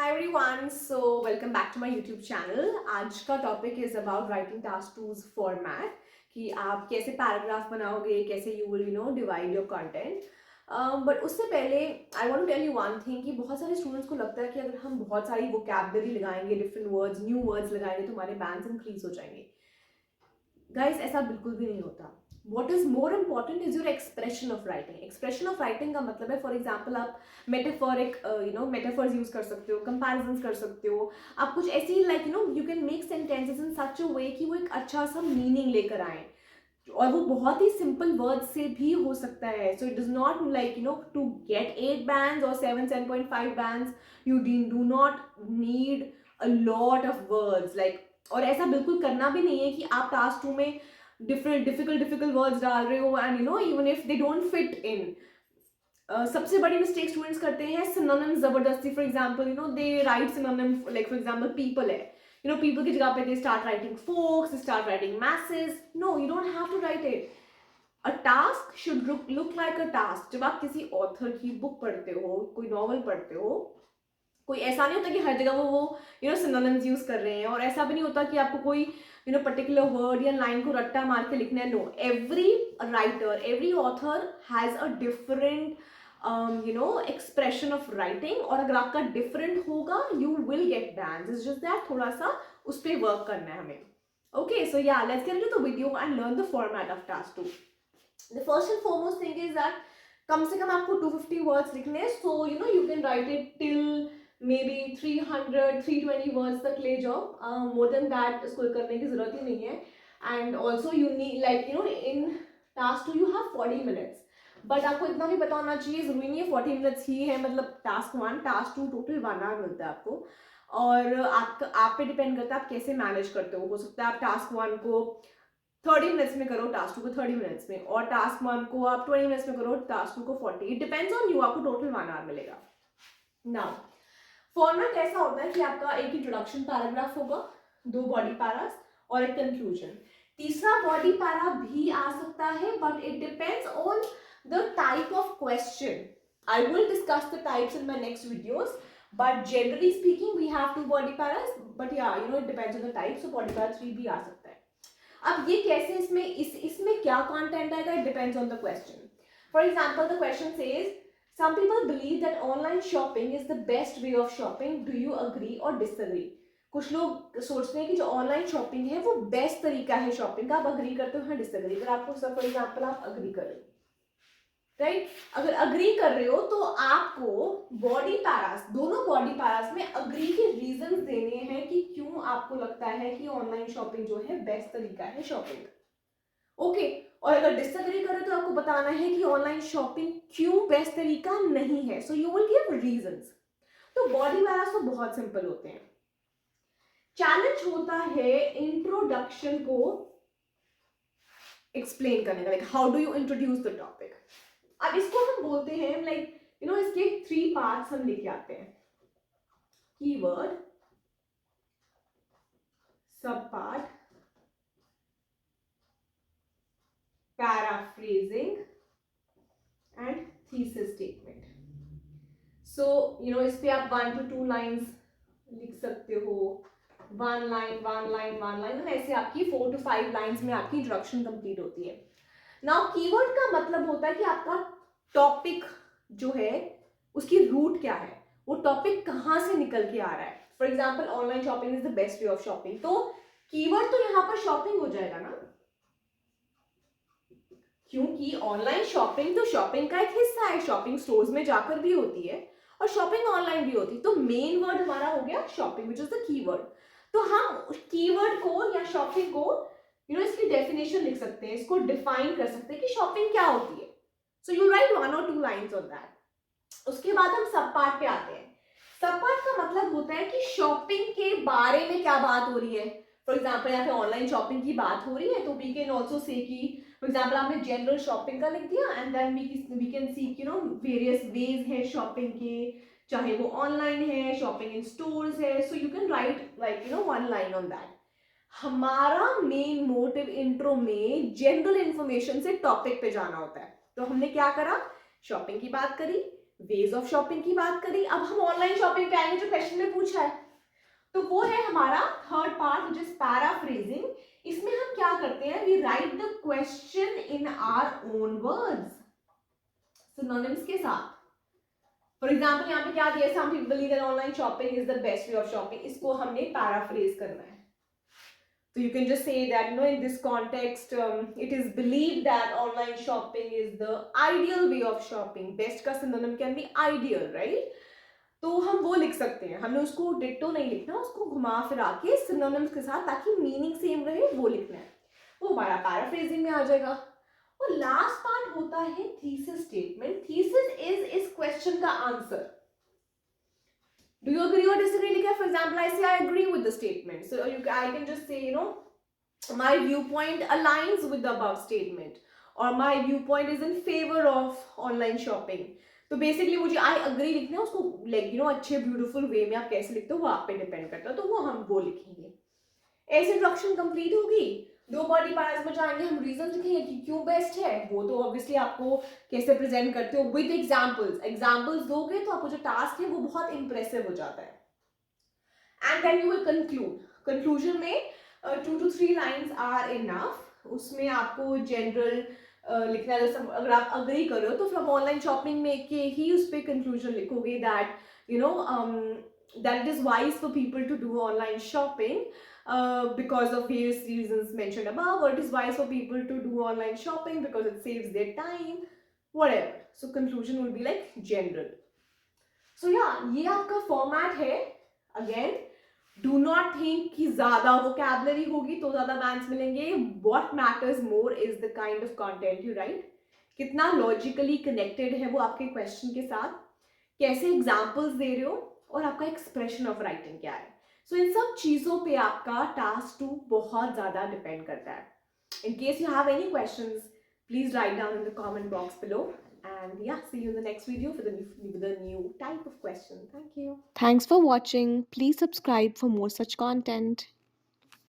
Hi everyone, so welcome back to my YouTube channel. आज का topic is about writing task twos format कि आप कैसे paragraph बनाओगे, कैसे you will divide your content. But उससे पहले I want to tell you one thing कि बहुत सारे स्टूडेंट्स को लगता है कि अगर हम बहुत सारी वोकैबुलरी लगाएंगे, डिफरेंट वर्ड्स, न्यू वर्ड्स लगाएंगे तो हमारे बैंड्स इंक्रीज हो जाएंगे. गाइस ऐसा बिल्कुल भी नहीं होता. What is more important is your expression of writing. Expression of writing का मतलब है, फॉर एग्जाम्पल आप मेटाफोरिक मेटाफर्स यूज कर सकते हो, कंपैरिजन कर सकते हो. आप कुछ ऐसी you can make sentences in such a way कि वो एक अच्छा सा मीनिंग लेकर आए. और वो बहुत ही सिंपल वर्ड से भी हो सकता है. So it does not to get 8 bands और 7.5 bands you do not need a lot of words और ऐसा बिल्कुल करना भी नहीं है कि आप टास्क 2 में डिफिकल्ट वर्ड्स डाल रहे हो and even if they don't fit in. सबसे बड़ी मिस्टेक स्टूडेंट्स करते हैं सिनोनिम्स जबरदस्ती. For example they right synonym, like for example people है, people की जगह पे they start writing folks, they start writing masses. No, you don't have to write it. A task should look like a task. जब आप किसी author की book पढ़ते हो, कोई नॉवल पढ़ते हो, कोई ऐसा नहीं होता कि हर जगह वो सिनोनिम्स यूज कर रहे हैं. और ऐसा भी नहीं होता कि आपको कोई पर्टिकुलर वर्ड या लाइन को रट्टा मार के लिखना है. No, every writer, every author has a different expression of writing. और अगर आपका डिफरेंट होगा you will get bands. It's just that थोड़ा सा उस पर वर्क करना है हमें. Okay, so yeah, let's get into the video and learn the format of task 2. The first and foremost thing is that कम से कम आपको 250 words लिखने हैं. So you can write it till maybe 300-320 words तक ले जाओ. More than that इसको करने की जरूरत ही नहीं है. And also you need in task 2 you have 40 minutes. But आपको इतना भी पता होना चाहिए, जरूरी नहीं है 40 minutes ही है. मतलब टास्क 1, टास्क 2 टोटल 1 hour मिलता है आपको. और आप पे डिपेंड करता है आप कैसे मैनेज करते हो सकता है आप टास्क 1 को 30 मिनट्स में करो, टास्क 2 को 30 मिनट्स में, और टास्क 1 को आप 20 मिनट्स में करो, टास्क 2 को 40. It depends on you. आपको टोटल 1 hour मिलेगा. नाउ फॉर्मेट ऐसा होता है कि आपका एक इंट्रोडक्शन पैराग्राफ होगा, 2 बॉडी पैरास और एक कंक्लूजन. तीसरा बॉडी पैरा भी आ सकता है but it depends on the type of question. I will discuss the types in my next videos. But generally speaking, we have 2 body paras. But yeah, it depends on the type. So body para 3 भी आ सकता है. अब ये कैसे इसमें क्या content आएगा? It depends on the question. For example, the question says, some people believe that online shopping is the best way of shopping. Do you agree or disagree? कुछ लोग सोचते हैं कि जो ऑनलाइन शॉपिंग है वो बेस्ट तरीका है शॉपिंग का. आप अग्री करते हो या डिसअग्री? अगर आपको फॉर एग्जाम्पल आप अग्री कर रहे हो, राइट अगर अग्री कर रहे हो तो आपको बॉडी पैरास, दोनों बॉडी पैरास में अग्री के रीजंस देने हैं कि क्यों आपको लगता है कि ऑनलाइन शॉपिंग जो है बेस्ट तरीका है शॉपिंग. ओके, और अगर डिसएग्री करें तो आपको बताना है कि ऑनलाइन शॉपिंग क्यों बेस्ट तरीका नहीं है. So you will give reasons. तो बॉडी पैरास तो बहुत सिंपल होते हैं. चैलेंज होता है इंट्रोडक्शन को एक्सप्लेन करने का, like how do you introduce the topic. अब इसको हम बोलते हैं इसके 3 पार्ट्स हम लेके आते हैं. Keyword, sub part, paraphrasing and thesis statement. So इस पे आप 1 to 2 लाइंस लिख सकते हो. 1 लाइन ऐसे आपकी 4 to 5 लाइंस में आपकी इंट्रोडक्शन कंप्लीट होती है. नाउ कीवर्ड का मतलब होता है कि आपका टॉपिक जो है उसकी रूट क्या है, वो टॉपिक कहां से निकल के आ रहा है. For example online shopping is the best way of shopping, तो कीवर्ड तो यहां पर शॉपिंग हो जाएगा ना, क्योंकि ऑनलाइन शॉपिंग तो शॉपिंग का एक हिस्सा है. शॉपिंग स्टोर्स में जाकर भी होती है और शॉपिंग ऑनलाइन भी होती है. तो मेन वर्ड हमारा हो गया shopping which is the keyword. तो हम कीवर्ड को या शॉपिंग को इसकी डेफिनेशन लिख सकते हैं, इसको डिफाइन कर सकते हैं कि शॉपिंग क्या होती है. So you right 1 or 2 lines on that. उसके बाद हम सब पार्ट पे आते हैं. सब पार्ट का मतलब होता है कि शॉपिंग के बारे में क्या बात हो रही है. फॉर एग्जाम्पल यहाँ पे ऑनलाइन शॉपिंग की बात हो रही है तो वी कैन ऑल्सो से कि फॉर एग्जाम्पल आपने जनरल शॉपिंग का लिख दिया and then we can see various ways है शॉपिंग के, चाहे वो ऑनलाइन है, शॉपिंग इन स्टोर्स है. So you can write 1 line on that. हमारा मेन मोटिव इंट्रो में जनरल इंफॉर्मेशन से टॉपिक पे जाना होता है. तो हमने क्या करा, शॉपिंग की बात करी, वेज ऑफ शॉपिंग की बात करी, अब हम ऑनलाइन शॉपिंग पे आएंगे जो क्वेश्चन में पूछा है, तो वो है हमारा third part which is paraphrasing. इसमें हम क्या करते हैं, we write the question in our own words, synonyms के साथ। फॉर एग्जाम्पल यहाँ पे क्या दिया, some people believe that online shopping is the best way of shopping, इसको हमने पैराफ्रेज करना है। So you can just say that, you know, in this context, it is believed that online shopping is the ideal way of shopping. Best का synonym can be ideal, right? तो हम वो लिख सकते हैं, हमने उसको डिट्टो नहीं लिखना, उसको घुमा फिरा के सिनोनिम्स के साथ, ताकि मीनिंग सेम रहे, वो लिखना है, वो हमारा पैराफ्रेजिंग में आ जाएगा। और लास्ट पार्ट होता है थीसिस स्टेटमेंट। थीसिस इज इस क्वेश्चन का answer. Do you agree or disagree? Like, for example, I say I agree with the statement, so I can just say, you know, my viewpoint aligns with the above statement, or my viewpoint is in favor of online shopping. तो basically मुझे I agree लिखना है, उसको like you know अच्छे beautiful way में आप कैसे लिखते हो वो आप पे डिपेंड करता है, तो वो हम वो लिखेंगे। ऐसे इंट्रोडक्शन कंप्लीट होगी, दो बॉडी पार्ट्स में जाएंगे, हम रीजन लिखेंगे कि क्यों बेस्ट है, वो तो ऑब्वियसली आपको कैसे प्रेजेंट करते हो विद एग्जांपल्स दोगे तो आपको जो टास्क है वो बहुत इंप्रेसिव हो जाता है। And then you will conclusion में 2 to 3 लाइन्स आर इनफ। उसमें आपको जनरल लिखना है, अगर आप अग्री कर रहे हो तो फिर आप ऑनलाइन शॉपिंग में के ही उस पर कंक्लूजन लिखोगे that you know that it is wise for people to do online shopping because of various reasons mentioned above, or it is wise for people to do online shopping because it saves their time, whatever. So conclusion will be like general. So yeah, ये आपका format है। Again do not think कि ज्यादा vocabulary होगी तो ज्यादा बैंस मिलेंगे। What matters more is the kind of content you right, कितना लॉजिकली कनेक्टेड है वो आपके क्वेश्चन के साथ, कैसे एग्जाम्पल्स दे रहे हो, और आपका एक्सप्रेशन ऑफ राइटिंग क्या है। सो इन सब चीजों पे आपका टास्क 2 बहुत ज्यादा डिपेंड करता है। In case you have any questions, please write down in the comment box below, and yeah, see you in the next video for the new type of question. Thank you. Thanks for watching. Please subscribe for more such content.